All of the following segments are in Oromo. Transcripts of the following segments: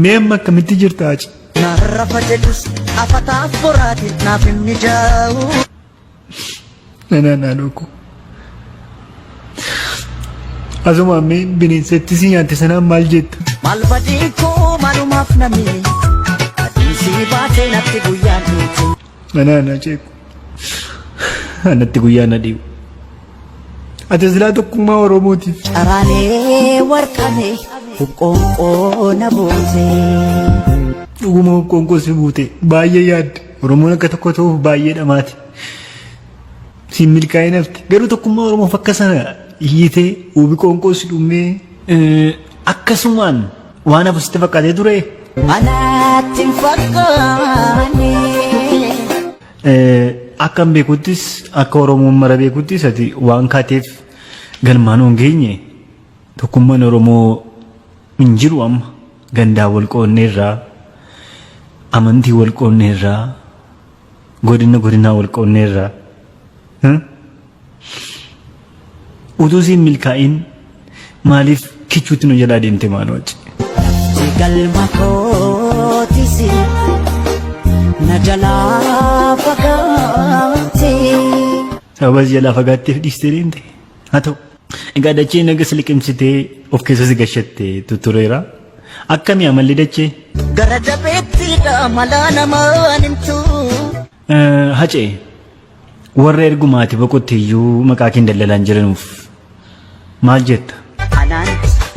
Meemma akkamitti jirta achi? Narrafa jedhus afataaf boraati naaf hin mijaa'u. Naannoo asuma ammee bineensettis nyaatte sanaan maal jetta? Maal badii koo maalumaaf namni adiisii baatee natti guyyaan dhufu. Naannoo jeeku natti guyyaan adiibu. Ati silaa tokkummaa Oromootiif. Caraanee warqanee qoonqoo na buutee. Dhuguma qoonqoo si buute baay'ee yaadde Oromoon akka tokko ta'uuf baay'ee dhamaati. Siin milkaa'ee nafti garuu tokkummaa Oromoof akka sana hiitee uubi qoonqoo si dhummee akkasumaan waan hafu sitti fakkaatee ture. Anaatti hin fakkaanne. Akkam beekuttis akka Oromoon mara beekuttis ati waan kaateef galmaan hin geenye tokkummaan Oromoo hin jiru amma gandaa wal qoonneerraa amantii wal qoonneerraa godinaa wal qoonneerraa utuu siin milkaa'in maaliif kichuutti nu jalaa deemte maaloo achi? Galma kootisi na jalaa fagaate. Sababa jalaa fagaatteef dhiistee deemte haa ta'u. Egaa dachee naga liqimsitee of keessa si gashatte tutureera. Akkamii amalli dachee? Gara jabeettiidha malaa namaan himtu. Hacee warra ergumaati boqotte iyyuu maqaa kee dallalaan jiranuuf maal jetta? Anaan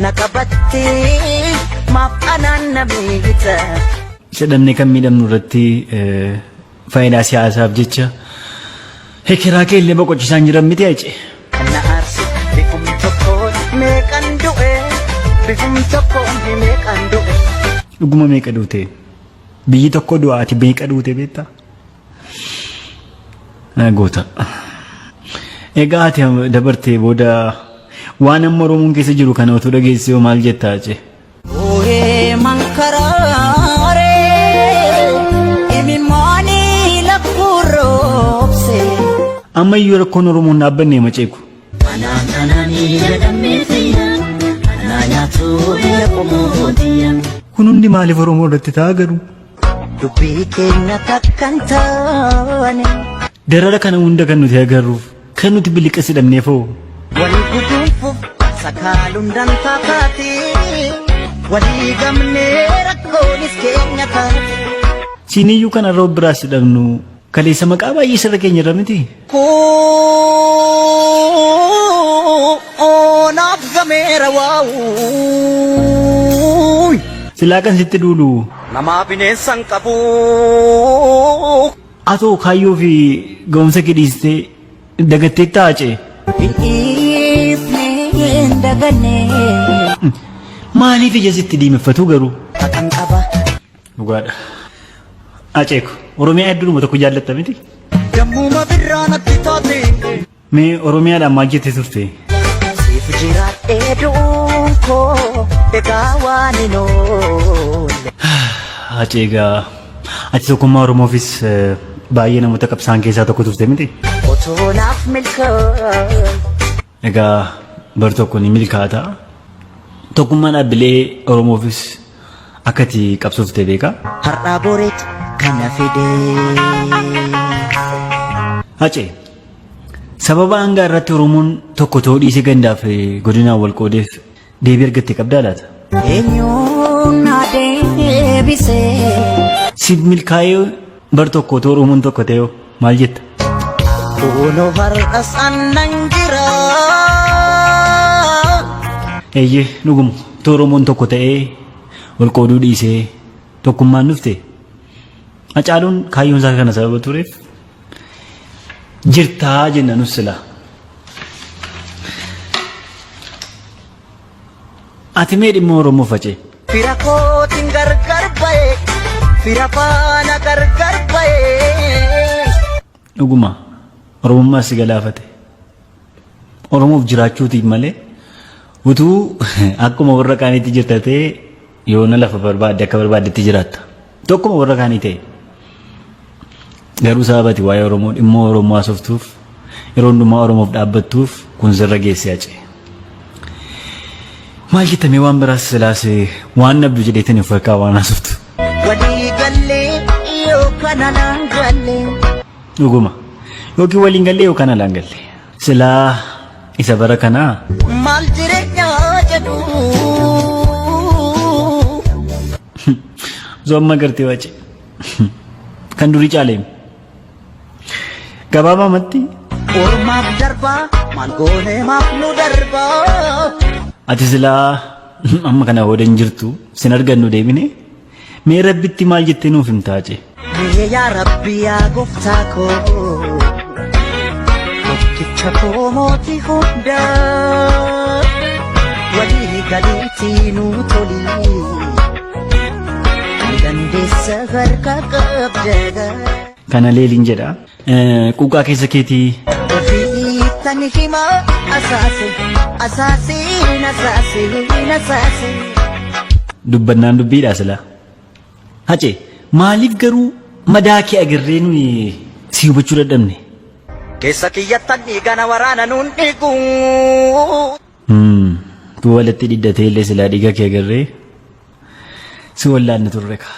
na qabattee maaf anaan na miidhita. Jedhamne kan miidhamnu irratti faayidaa siyaasaaf jecha hekeraa kee illee boqochisaan jiran miti hacee. Kana aarsi bifum tokkoon meeqan du'e bifum tokkoon meeqan du'e. Dhuguma meeqa duute? Biyyi tokko du'aati meeqa duute beektaa? Goota. Egaa ati dabartee booda waan amma Oromoon keessa jiru kana otoo dhageessee hoo maal jettaa hacee? Ooyee mankaraaree imimmaanii lakkuroobse. Amma iyyuu rakkoon Oromoon dhaabbanne maceeku. Ananii jedhamee fiidan anaa nyaatu biyya qomoodiyyan. Kun hundi maaliif Oromoo irratti ta'a garuu? Dubbii keenya takkan taane. Darara kana hunda kan nuti agarruuf kan nuti biliqas hidhamneefoo. Walii guduunfuuf sakaaluun dantaa taate walii gamnee rakkoonis keenya taate. Siiniyyuu kanarra biraas hidhamnu kaleessa maqaa baay'ee sirra keenya irra miti. Naaf gameera waawuu. Silaa kan sitti duulu. Namaa bineensan qabu. Atoo kaayyoo fi ga'umsa kee dhiistee dagattee taa'acee. Dhiifneen dagannee. Maaliif ija sitti diimeffatu garuu? Akan qaba. Dhugaadha. Aceeku Oromiyaa hedduudhuma tokko jaallatta miti? Dammuma birraa natti taate. Mee Oromiyaadhaan maal jettee turte? Siif jiraadhee du'uun koo egaa waan hin oolle. Aceegaa ati tokkummaa Oromoofis baay'ee namoota qabsaan keessaa tokko turte miti? Otoo naaf milkaa'e. Egaa bar tokko ni milkaata. Tokkummaa dhaabbilee Oromoofis akka ati qabsoofte beekaa? Har'aa boreetti kana fidee. Hacee sababa hangaa irratti Oromoon tokko ta'uu dhiisee gandaaf godinaan wal qoodeef deebii argattee qabdaa laata? Eenyuun na deebisee. Siif milkaa'ee bar tokko ta'uu Oromoon tokko ta'ee maal jetta? Kunoo har'as annan jira. Eeyyee dhuguma ta'uu Oromoon tokko ta'ee wal qooduu dhiisee tokkummaan dhufte. Hacaaluun kaayyoon isaa kana sababa tureef jirtaa jenna nus sila. Ati mee dhimma Oromoo facee? Fira kootiin gargar ba'e fira faana gargar ba'e. Dhuguma Oromummaa si galaafate. Oromoof jiraachuutiif malee utuu akkuma warra kaaniitti jirtatee yoona lafa barbaadde akka barbaaddetti jiraatta. Tokkuma warra kaanii ta'e. Garuu sababati waa'ee Oromoo dhimma Oromoo haasoftuuf yeroo hundumaa Oromoof dhaabbattuuf kun sirra geessee hacee. maal jettame waan biraas silaasee waan nabdu jedheetin fakkaa waan haasoftu. Walii gallee yookaan alaan gallee. Dhuguma yookiin waliin gallee yookaan alaan gallee silaa isa bara kanaa. Maal jireenyaa jedhu. Zoomma gartee wace kan durii caaleem gabaabaa matti. Ormaaf darbaa maal goonee maaf nu darbaa. Ati silaa amma kana hoodan jirtu sin argannu deebine mee rabbitti maal jettee nuuf himtaace. Mee yaa Rabbi yaa gooftaa koo tokkicha koo mootii hundaa walii galiitii nu tolii dandeessa harka qabda. Kana leeliin jedha quuqaa keessa keetii. Ofiittan hima asaasiin. Dubbannaan dubbiidha silaa. Hacee maaliif garuu madaa kee agarree nuyi si hubachuu dadhabne? Keessa kiyyattan dhiigana waraana nuun dhiigu. Tu walitti dhidhatee illee silaa dhiiga kee agarree si wallaanne turre kaa.